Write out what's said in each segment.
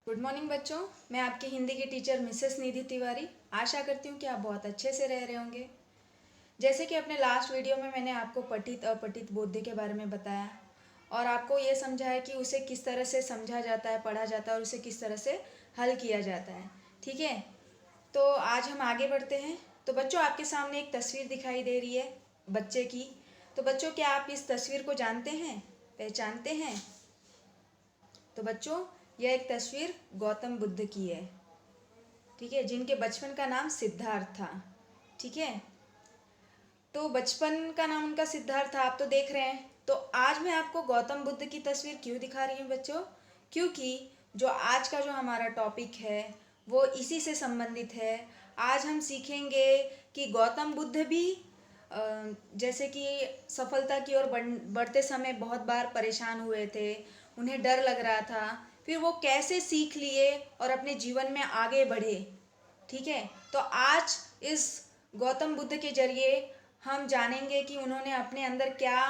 Good morning बच्चों। मैं आपकी हिंदी की टीचर मिसेस निधि तिवारी। आशा करती हूँ कि आप बहुत अच्छे से रह रहे होंगे। जैसे कि अपने लास्ट वीडियो में मैंने आपको पठित अपठित बोध्य के बारे में बताया और आपको ये समझाया कि उसे किस तरह से समझा जाता है, पढ़ा जाता है और उसे किस तरह से हल किया जाता है। ठीक है, तो आज हम आगे बढ़ते हैं। तो बच्चों, आपके सामने एक तस्वीर दिखाई दे रही है बच्चे की। तो बच्चों, क्या आप इस तस्वीर को जानते हैं, पहचानते हैं? तो बच्चों, यह एक तस्वीर गौतम बुद्ध की है। ठीक है, जिनके बचपन का नाम सिद्धार्थ था। ठीक है, तो बचपन का नाम उनका सिद्धार्थ था, आप तो देख रहे हैं। तो आज मैं आपको गौतम बुद्ध की तस्वीर क्यों दिखा रही हूँ बच्चों? क्योंकि जो आज का जो हमारा टॉपिक है वो इसी से संबंधित है। आज हम सीखेंगे कि गौतम बुद्ध भी जैसे कि सफलता की ओर बढ़ते समय बहुत बार परेशान हुए थे, उन्हें डर लग रहा था, फिर वो कैसे सीख लिए और अपने जीवन में आगे बढ़े। ठीक है, तो आज इस गौतम बुद्ध के जरिए हम जानेंगे कि उन्होंने अपने अंदर क्या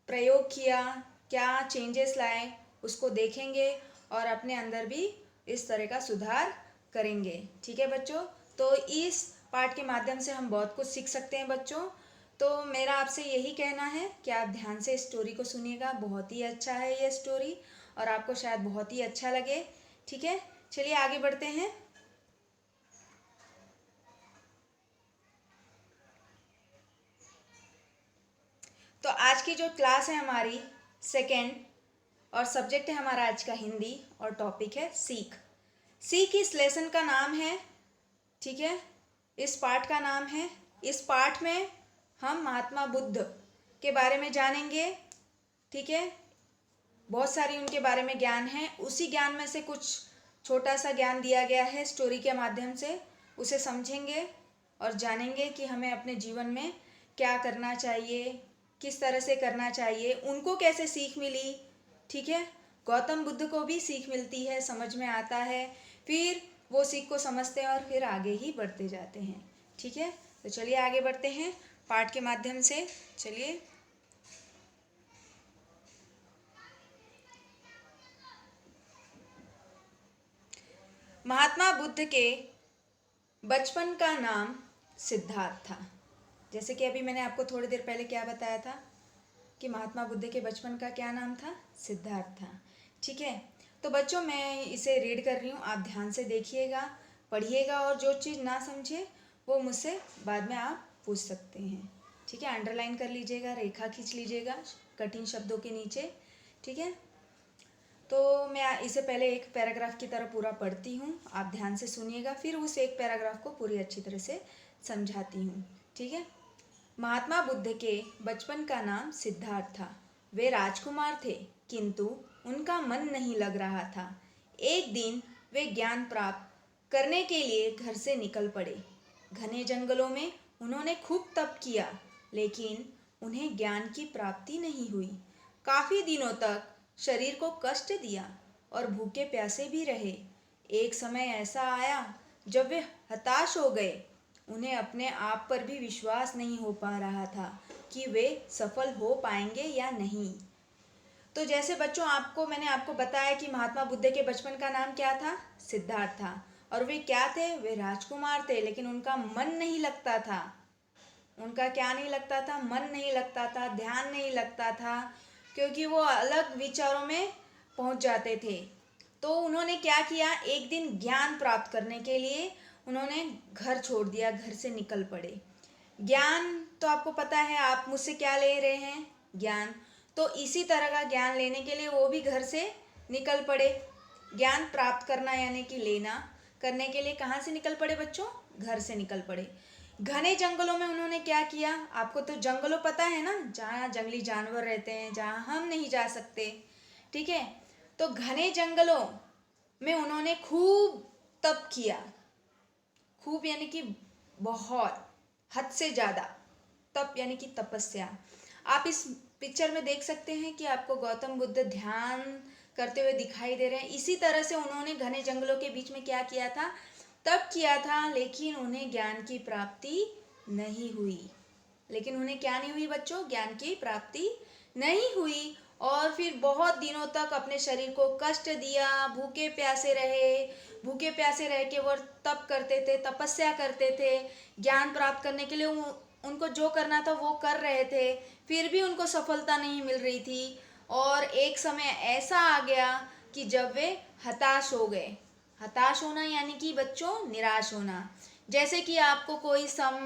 प्रयोग किया, क्या चेंजेस लाए, उसको देखेंगे और अपने अंदर भी इस तरह का सुधार करेंगे। ठीक है बच्चों, तो इस पाठ के माध्यम से हम बहुत कुछ सीख सकते हैं बच्चों। तो मेरा आपसे यही कहना है कि आप ध्यान से स्टोरी को सुनिएगा। बहुत ही अच्छा है ये स्टोरी और आपको शायद बहुत ही अच्छा लगे। ठीक है, चलिए आगे बढ़ते हैं। तो आज की जो क्लास है हमारी सेकेंड, और सब्जेक्ट है हमारा आज का हिंदी, और टॉपिक है सीख। सीख इस लेसन का नाम है। ठीक है, इस पाठ का नाम है। इस पाठ में हम महात्मा बुद्ध के बारे में जानेंगे। ठीक है, बहुत सारी उनके बारे में ज्ञान है। उसी ज्ञान में से कुछ छोटा सा ज्ञान दिया गया है स्टोरी के माध्यम से, उसे समझेंगे और जानेंगे कि हमें अपने जीवन में क्या करना चाहिए, किस तरह से करना चाहिए, उनको कैसे सीख मिली। ठीक है, गौतम बुद्ध को भी सीख मिलती है, समझ में आता है, फिर वो सीख को समझते हैं और फिर आगे ही बढ़ते जाते हैं। ठीक है, तो चलिए आगे बढ़ते हैं पाठ के माध्यम से। चलिए, महात्मा बुद्ध के बचपन का नाम सिद्धार्थ था। जैसे कि अभी मैंने आपको थोड़ी देर पहले क्या बताया था कि महात्मा बुद्ध के बचपन का क्या नाम था, सिद्धार्थ था। ठीक है, तो बच्चों मैं इसे रीड कर रही हूँ, आप ध्यान से देखिएगा, पढ़िएगा और जो चीज़ ना समझे वो मुझसे बाद में आप पूछ सकते हैं। ठीक है, अंडरलाइन कर लीजिएगा, रेखा खींच लीजिएगा कठिन शब्दों के नीचे। ठीक है, तो मैं इसे पहले एक पैराग्राफ की तरह पूरा पढ़ती हूँ, आप ध्यान से सुनिएगा, फिर उस एक पैराग्राफ को पूरी अच्छी तरह से समझाती हूँ। ठीक है, महात्मा बुद्ध के बचपन का नाम सिद्धार्थ था। वे राजकुमार थे, किंतु उनका मन नहीं लग रहा था। एक दिन वे ज्ञान प्राप्त करने के लिए घर से निकल पड़े। घने जंगलों में उन्होंने खूब तप किया, लेकिन उन्हें ज्ञान की प्राप्ति नहीं हुई। काफी दिनों तक शरीर को कष्ट दिया और भूखे प्यासे भी रहे। एक समय ऐसा आया जब वे हताश हो गए। उन्हें अपने आप पर भी विश्वास नहीं हो पा रहा था कि वे सफल हो पाएंगे या नहीं। तो जैसे बच्चों मैंने आपको बताया कि महात्मा बुद्ध के बचपन का नाम क्या था, सिद्धार्थ था। और वे क्या थे, वे राजकुमार थे, लेकिन उनका मन नहीं लगता था। उनका क्या नहीं लगता था, मन नहीं लगता था, ध्यान नहीं लगता था, क्योंकि वो अलग विचारों में पहुंच जाते थे। तो उन्होंने क्या किया, एक दिन ज्ञान प्राप्त करने के लिए उन्होंने घर छोड़ दिया, घर से निकल पड़े। ज्ञान तो आपको पता है, आप मुझसे क्या ले रहे हैं, ज्ञान। तो इसी तरह का ज्ञान लेने के लिए वो भी घर से निकल पड़े। ज्ञान प्राप्त करना यानी कि लेना, करने के लिए कहाँ से निकल पड़े बच्चों, घर से निकल पड़े। घने जंगलों में उन्होंने क्या किया, आपको तो जंगलों पता है ना, जहाँ जंगली जानवर रहते हैं, जहाँ हम नहीं जा सकते। ठीक है, तो घने जंगलों में उन्होंने खूब तप किया। खूब यानी कि बहुत, हद से ज़्यादा। तप यानी कि तपस्या। आप इस पिक्चर में देख सकते हैं कि आपको गौतम बुद्ध ध्यान करते हुए दिखाई दे रहे हैं। इसी तरह से उन्होंने घने जंगलों के बीच में क्या किया था, तप किया था, लेकिन उन्हें ज्ञान की प्राप्ति नहीं हुई। लेकिन उन्हें क्या नहीं हुई बच्चों, ज्ञान की प्राप्ति नहीं हुई। और फिर बहुत दिनों तक अपने शरीर को कष्ट दिया, भूखे प्यासे रहे। भूखे प्यासे रह के वो तप करते थे, तपस्या करते थे, ज्ञान प्राप्त करने के लिए उनको जो करना था वो कर रहे थे, फिर भी उनको सफलता नहीं मिल रही थी। और एक समय ऐसा आ गया कि जब वे हताश हो गए। हताश होना यानी कि बच्चों निराश होना। जैसे कि आपको कोई सम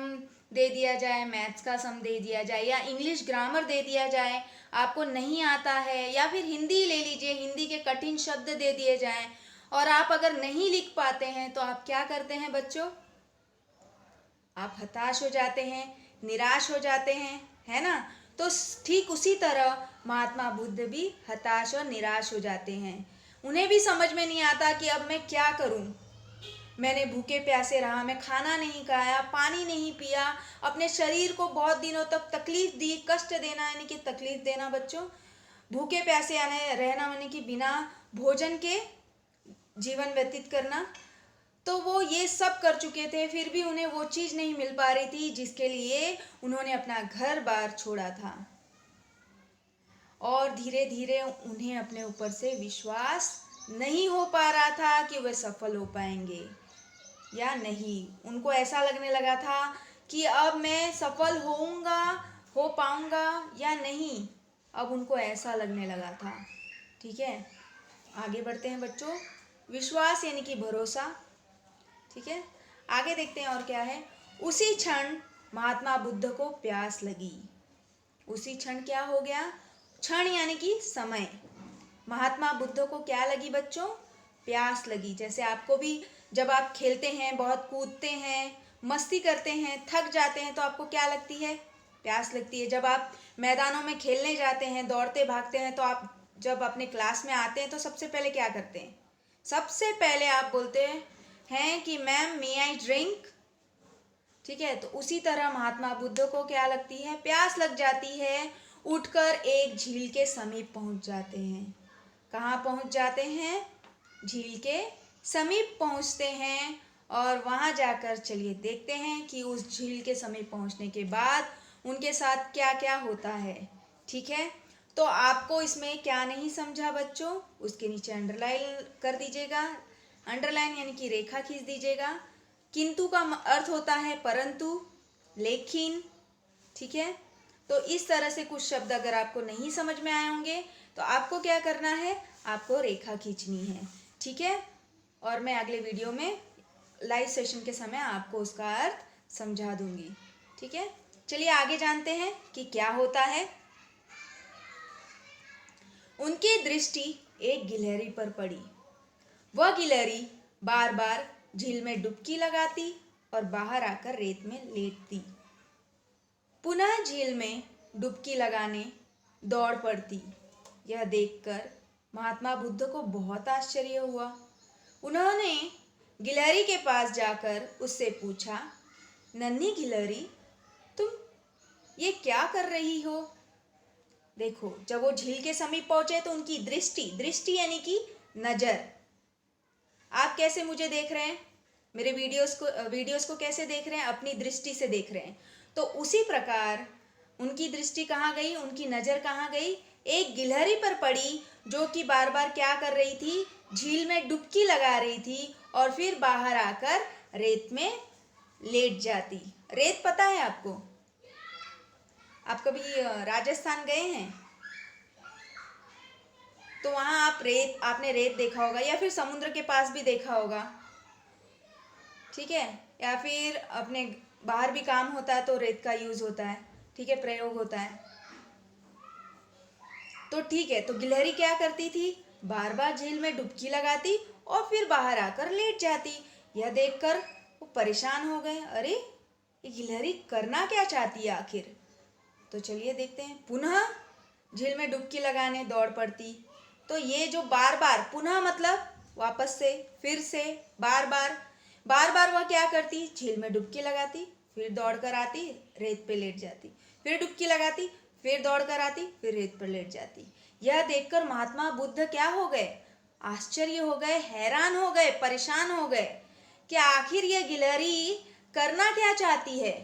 दे दिया जाए, मैथ्स का सम दे दिया जाए या इंग्लिश ग्रामर दे दिया जाए, आपको नहीं आता है, या फिर हिंदी ले लीजिए, हिंदी के कठिन शब्द दे दिए जाएं और आप अगर नहीं लिख पाते हैं तो आप क्या करते हैं बच्चों? आप हताश हो जाते हैं, निराश हो जाते हैं, है ना? तो ठीक उसी तरह महात्मा बुद्ध भी हताश और निराश हो जाते हैं। उन्हें भी समझ में नहीं आता कि अब मैं क्या करूं। मैंने भूखे प्यासे रहा, मैं खाना नहीं खाया, पानी नहीं पिया, अपने शरीर को बहुत दिनों तक तकलीफ दी। कष्ट देना यानी कि तकलीफ देना बच्चों। भूखे प्यासे यानी रहना यानी कि बिना भोजन के जीवन व्यतीत करना। तो वो ये सब कर चुके थे, फिर भी उन्हें वो चीज़ नहीं मिल पा रही थी जिसके लिए उन्होंने अपना घर बार छोड़ा था। और धीरे धीरे उन्हें अपने ऊपर से विश्वास नहीं हो पा रहा था कि वे सफल हो पाएंगे या नहीं। उनको ऐसा लगने लगा था कि अब मैं सफल होऊंगा, हो पाऊंगा या नहीं। अब उनको ऐसा लगने लगा था। ठीक है, आगे बढ़ते हैं बच्चों। विश्वास यानी कि भरोसा। ठीक है, आगे देखते हैं और क्या है। उसी क्षण महात्मा बुद्ध को प्यास लगी। उसी क्षण क्या हो गया? क्षण यानी कि समय। महात्मा बुद्ध को क्या लगी बच्चों? प्यास लगी। जैसे आपको भी जब आप खेलते हैं, बहुत कूदते हैं, मस्ती करते हैं, थक जाते हैं तो आपको क्या लगती है? प्यास लगती है। जब आप मैदानों में खेलने जाते हैं, दौड़ते भागते हैं, तो आप जब अपने क्लास में आते हैं तो सबसे पहले क्या करते हैं? सबसे पहले आप बोलते हैं कि मैम मे आई ड्रिंक। ठीक है, तो उसी तरह महात्मा बुद्ध को क्या लगती है? प्यास लग जाती है। उठकर एक झील के समीप पहुंच जाते हैं। कहाँ पहुंच जाते हैं? झील के समीप पहुंचते हैं। और वहां जाकर चलिए देखते हैं कि उस झील के समीप पहुंचने के बाद उनके साथ क्या क्या होता है। ठीक है, तो आपको इसमें क्या नहीं समझा बच्चों, उसके नीचे अंडरलाइन कर दीजिएगा। अंडरलाइन यानी कि रेखा खींच दीजिएगा। किंतु का अर्थ होता है परंतु, लेकिन। ठीक है, तो इस तरह से कुछ शब्द अगर आपको नहीं समझ में आए होंगे तो आपको क्या करना है? आपको रेखा खींचनी है। ठीक है, और मैं अगले वीडियो में लाइव सेशन के समय आपको उसका अर्थ समझा दूंगी। ठीक है, चलिए आगे जानते हैं कि क्या होता है। उनकी दृष्टि एक गिलहरी पर पड़ी। वह गिलहरी बार बार झील में डुबकी लगाती और बाहर आकर रेत में लेटती। पुनः झील में डुबकी लगाने दौड़ पड़ती। यह देखकर महात्मा बुद्ध को बहुत आश्चर्य हुआ। उन्होंने गिलहरी के पास जाकर उससे पूछा, नन्ही गिलहरी, तुम ये क्या कर रही हो? देखो, जब वो झील के समीप पहुंचे तो उनकी दृष्टि, दृष्टि यानी कि नजर। आप कैसे मुझे देख रहे हैं? मेरे वीडियोस को कैसे देख रहे हैं? अपनी दृष्टि से देख रहे हैं। तो उसी प्रकार उनकी दृष्टि कहाँ गई? उनकी नज़र कहाँ गई? एक गिलहरी पर पड़ी जो कि बार बार क्या कर रही थी? झील में डुबकी लगा रही थी और फिर बाहर आकर रेत में लेट जाती। रेत पता है आपको? आप कभी राजस्थान गए हैं तो वहाँ आपने रेत देखा होगा, या फिर समुद्र के पास भी देखा होगा। ठीक है, या फिर अपने बाहर भी काम होता है तो रेत का यूज होता है। ठीक है, प्रयोग होता है। तो ठीक है, तो गिलहरी क्या करती थी? बार बार झील में डुबकी लगाती और फिर बाहर आकर लेट जाती। यह देखकर वो परेशान हो गए। अरे, ये गिलहरी करना क्या चाहती है आखिर? तो चलिए देखते हैं। पुनः झील में डुबकी लगाने दौड़ पड़ती। तो ये जो बार बार, पुनः मतलब वापस से, फिर से, बार बार वह क्या करती? झील में डुबकी लगाती, फिर दौड़ कर आती, रेत पे लेट जाती, फिर डुबकी लगाती, फिर दौड़ कर आती, फिर रेत पर लेट जाती। यह देखकर महात्मा बुद्ध क्या हो गए? आश्चर्य हो गए, हैरान हो गए, परेशान हो गए कि आखिर यह गिलहरी करना क्या चाहती है।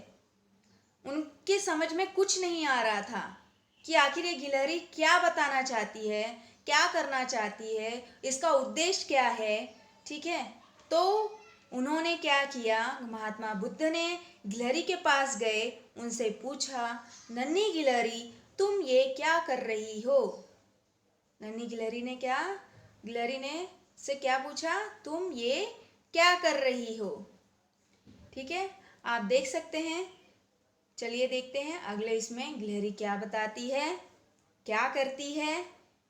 उनके समझ में कुछ नहीं आ रहा था। कि आखिर ये गिलहरी क्या बताना चाहती है, क्या करना चाहती है, इसका उद्देश्य क्या है। ठीक है, तो उन्होंने क्या किया, महात्मा बुद्ध ने गिलहरी के पास गए, उनसे पूछा, नन्ही गिलहरी तुम ये क्या कर रही हो। नन्ही गिलहरी ने से क्या पूछा, तुम ये क्या कर रही हो। ठीक है, आप देख सकते हैं। चलिए देखते हैं अगले इसमें गिलहरी क्या बताती है, क्या करती है।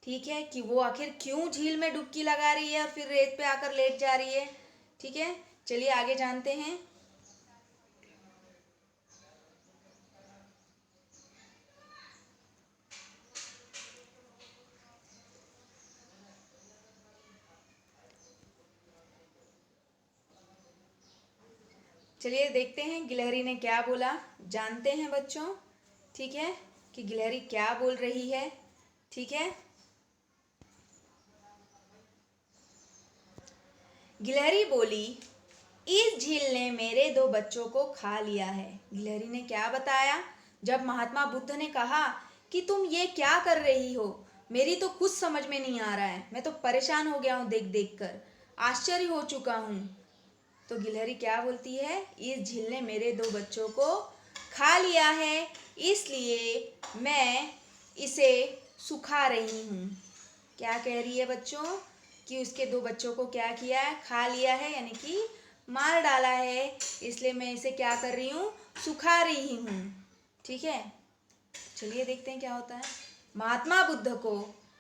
ठीक है, कि वो आखिर क्यों झील में डुबकी लगा रही है और फिर रेत पे आकर लेट जा रही है। ठीक है, चलिए आगे जानते हैं। चलिए देखते हैं गिलहरी ने क्या बोला, जानते हैं बच्चों। ठीक है, कि गिलहरी क्या बोल रही है। ठीक है, गिलहरी बोली, इस झील ने मेरे 2 बच्चों को खा लिया है। गिलहरी ने क्या बताया, जब महात्मा बुद्ध ने कहा कि तुम ये क्या कर रही हो, मेरी तो कुछ समझ में नहीं आ रहा है, मैं तो परेशान हो गया हूँ देख देख कर, आश्चर्य हो चुका हूँ। तो गिलहरी क्या बोलती है, इस झील ने मेरे 2 बच्चों को खा लिया है, इसलिए मैं इसे सुखा रही हूँ। क्या कह रही है बच्चों, कि उसके 2 बच्चों को क्या किया है, खा लिया है, यानी कि मार डाला है, इसलिए मैं इसे क्या कर रही हूँ, सुखा रही हूँ। ठीक है, चलिए देखते हैं क्या होता है। महात्मा बुद्ध को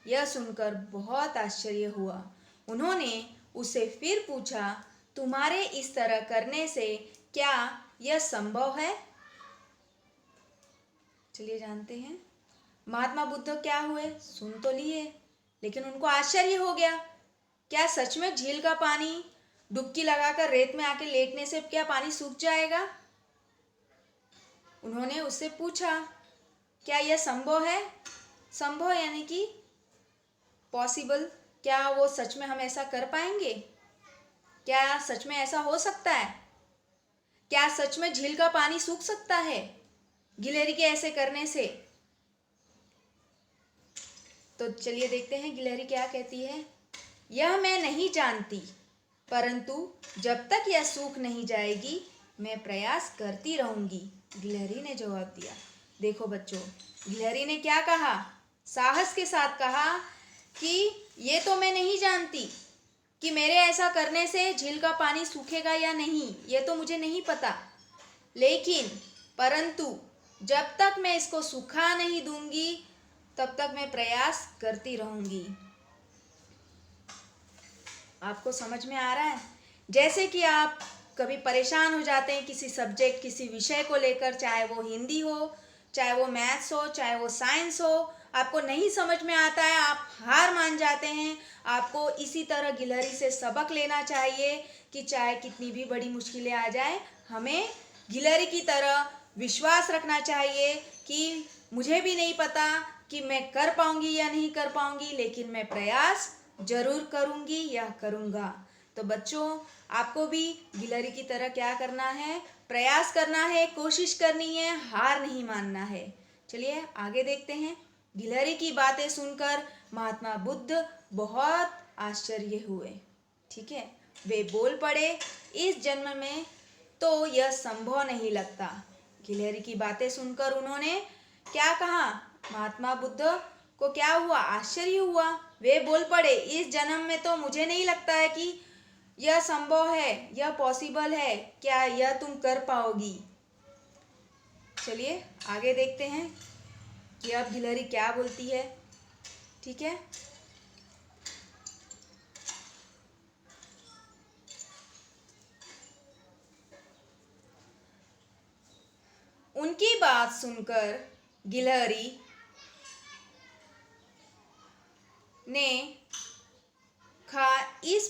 यह सुनकर बहुत आश्चर्य हुआ। उन्होंने उससे फिर पूछा, तुम्हारे इस तरह करने से क्या यह संभव है। चलिए जानते हैं। महात्मा बुद्ध क्या हुए, सुन तो लिए, लेकिन उनको आश्चर्य हो गया, क्या सच में झील का पानी डुबकी लगाकर रेत में आके लेटने से क्या पानी सूख जाएगा। उन्होंने उससे पूछा, क्या यह संभव है। संभव यानी कि पॉसिबल, क्या वो सच में हम ऐसा कर पाएंगे, क्या सच में ऐसा हो सकता है, क्या सच में झील का पानी सूख सकता है गिलहरी के ऐसे करने से। तो चलिए देखते हैं गिलहरी क्या कहती है। यह मैं नहीं जानती, परंतु जब तक यह सूख नहीं जाएगी मैं प्रयास करती रहूंगी, गिलहरी ने जवाब दिया। देखो बच्चों, गिलहरी ने क्या कहा, साहस के साथ कहा कि ये तो मैं नहीं जानती कि मेरे ऐसा करने से झील का पानी सूखेगा या नहीं, ये तो मुझे नहीं पता, लेकिन परंतु जब तक मैं इसको सूखा नहीं दूंगी तब तक मैं प्रयास करती रहूंगी। आपको समझ में आ रहा है। जैसे कि आप कभी परेशान हो जाते हैं किसी सब्जेक्ट, किसी विषय को लेकर, चाहे वो हिंदी हो, चाहे वो मैथ्स हो, चाहे वो साइंस हो, आपको नहीं समझ में आता है, आप हार मान जाते हैं। आपको इसी तरह गिलहरी से सबक लेना चाहिए कि चाहे कितनी भी बड़ी मुश्किलें आ जाए, हमें गिलहरी की तरह विश्वास रखना चाहिए कि मुझे भी नहीं पता कि मैं कर पाऊंगी या नहीं कर पाऊंगी, लेकिन मैं प्रयास जरूर करूंगी या करूंगा। तो बच्चों, आपको भी गिलहरी की तरह क्या करना है, प्रयास करना है, कोशिश करनी है, हार नहीं मानना है। चलिए आगे देखते हैं। गिलहरी की बातें सुनकर महात्मा बुद्ध बहुत आश्चर्य हुए। ठीक है, वे बोल पड़े, इस जन्म में तो यह संभव नहीं लगता। गिलहरी की बातें सुनकर उन्होंने क्या कहा, महात्मा बुद्ध को क्या हुआ, आश्चर्य हुआ। वे बोल पड़े, इस जन्म में तो मुझे नहीं लगता है कि यह संभव है, यह पॉसिबल है, क्या यह तुम कर पाओगी। चलिए आगे देखते हैं कि अब गिलहरी क्या बोलती है। ठीक है, उनकी बात सुनकर गिलहरी ने खा इस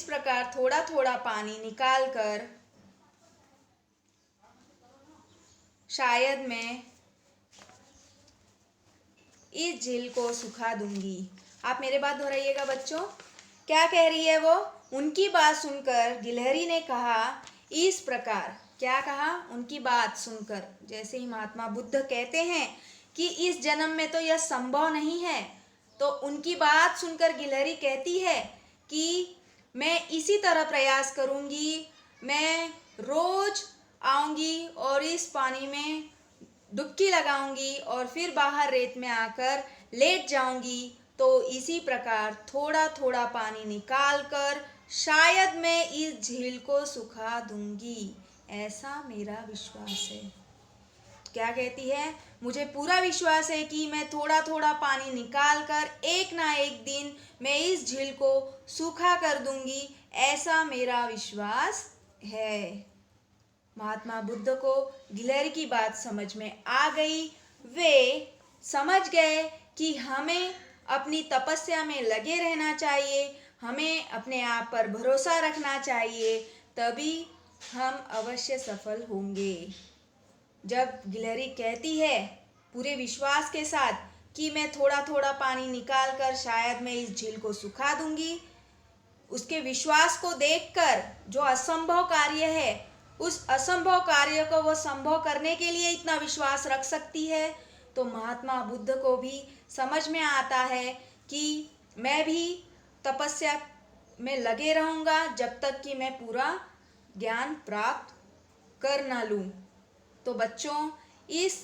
प्रकार थोड़ा थोड़ा पानी निकालकर, शायद मैं इस झील को सुखा दूंगी। आप मेरे बात दोहराइएगा बच्चों, क्या कह रही है वो। उनकी बात सुनकर गिलहरी ने कहा, इस प्रकार क्या कहा? उनकी बात सुनकर। जैसे ही महात्मा बुद्ध कहते हैं कि इस जन्म में तो यह संभव नहीं है, तो उनकी बात सुनकर गिलहरी कहती है कि मैं इसी तरह प्रयास करूंगी, मैं रोज आऊंगी और इस पानी में डुबकी लगाऊंगी और फिर बाहर रेत में आकर लेट जाऊंगी, तो इसी प्रकार थोड़ा थोड़ा पानी निकाल कर शायद मैं इस झील को सुखा दूंगी, ऐसा मेरा विश्वास है। क्या कहती है? मुझे पूरा विश्वास है कि मैं थोड़ा थोड़ा पानी निकाल कर एक ना एक दिन मैं इस झील को सूखा कर दूंगी, ऐसा मेरा विश्वास है। महात्मा बुद्ध को गिलहरी की बात समझ में आ गई। वे समझ गए कि हमें अपनी तपस्या में लगे रहना चाहिए, हमें अपने आप पर भरोसा रखना चाहिए, तभी हम अवश्य सफल होंगे। जब गिलहरी कहती है पूरे विश्वास के साथ कि मैं थोड़ा थोड़ा पानी निकाल कर शायद मैं इस झील को सुखा दूंगी, उसके विश्वास को देखकर जो असंभव कार्य है, उस असंभव कार्य को वो संभव करने के लिए इतना विश्वास रख सकती है, तो महात्मा बुद्ध को भी समझ में आता है कि मैं भी तपस्या में लगे रहूँगा जब तक कि मैं पूरा ज्ञान प्राप्त कर ना लूँ। तो बच्चों, इस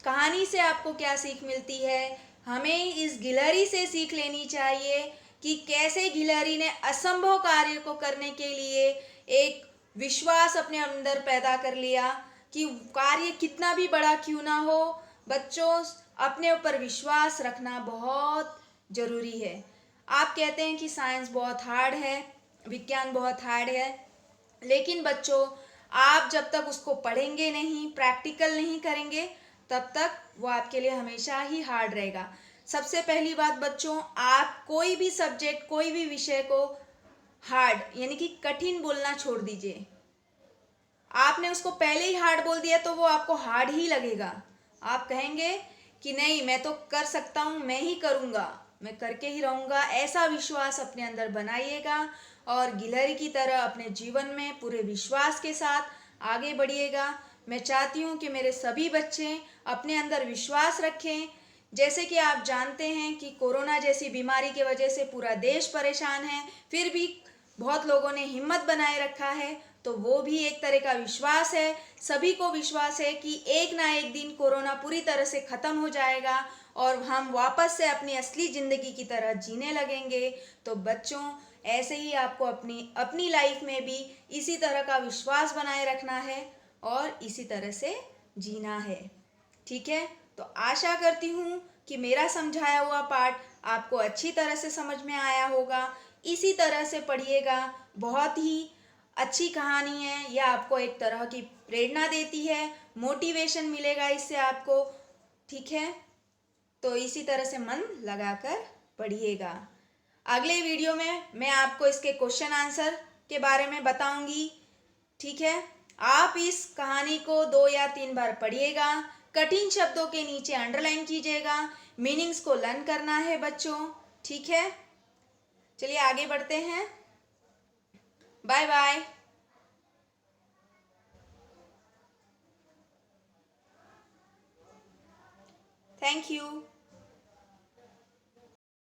कहानी से आपको क्या सीख मिलती है? हमें इस गिलहरी से सीख लेनी चाहिए कि कैसे गिलहरी ने असंभव कार्य को करने के लिए एक विश्वास अपने अंदर पैदा कर लिया कि कार्य कितना भी बड़ा क्यों ना हो, बच्चों अपने ऊपर विश्वास रखना बहुत ज़रूरी है। आप कहते हैं कि साइंस बहुत हार्ड है, विज्ञान बहुत हार्ड है, लेकिन बच्चों आप जब तक उसको पढ़ेंगे नहीं, प्रैक्टिकल नहीं करेंगे, तब तक वो आपके लिए हमेशा ही हार्ड रहेगा। सबसे पहली बात बच्चों, आप कोई भी सब्जेक्ट, कोई भी विषय को हार्ड यानी कि कठिन बोलना छोड़ दीजिए। आपने उसको पहले ही हार्ड बोल दिया तो वो आपको हार्ड ही लगेगा। आप कहेंगे कि नहीं, मैं तो कर सकता हूँ, मैं ही करूँगा, मैं करके ही रहूँगा। ऐसा विश्वास अपने अंदर बनाइएगा और गिलहरी की तरह अपने जीवन में पूरे विश्वास के साथ आगे बढ़िएगा। मैं चाहती हूँ कि मेरे सभी बच्चे अपने अंदर विश्वास रखें। जैसे कि आप जानते हैं कि कोरोना जैसी बीमारी की वजह से पूरा देश परेशान है, फिर भी बहुत लोगों ने हिम्मत बनाए रखा है, तो वो भी एक तरह का विश्वास है। सभी को विश्वास है कि एक ना एक दिन कोरोना पूरी तरह से ख़त्म हो जाएगा और हम वापस से अपनी असली ज़िंदगी की तरह जीने लगेंगे। तो बच्चों, ऐसे ही आपको अपनी अपनी लाइफ में भी इसी तरह का विश्वास बनाए रखना है और इसी तरह से जीना है। ठीक है? तो आशा करती हूँ कि मेरा समझाया हुआ पाठ आपको अच्छी तरह से समझ में आया होगा। इसी तरह से पढ़िएगा, बहुत ही अच्छी कहानी है। यह आपको एक तरह की प्रेरणा देती है, मोटिवेशन मिलेगा इससे आपको। ठीक है? तो इसी तरह से मन लगाकर पढ़िएगा। अगले वीडियो में मैं आपको इसके क्वेश्चन आंसर के बारे में बताऊंगी। ठीक है? आप इस कहानी को 2 या 3 बार पढ़िएगा। कठिन शब्दों के नीचे अंडरलाइन कीजिएगा, मीनिंग्स को लर्न करना है बच्चों। ठीक है? चलिए आगे बढ़ते हैं। Bye bye. Thank you.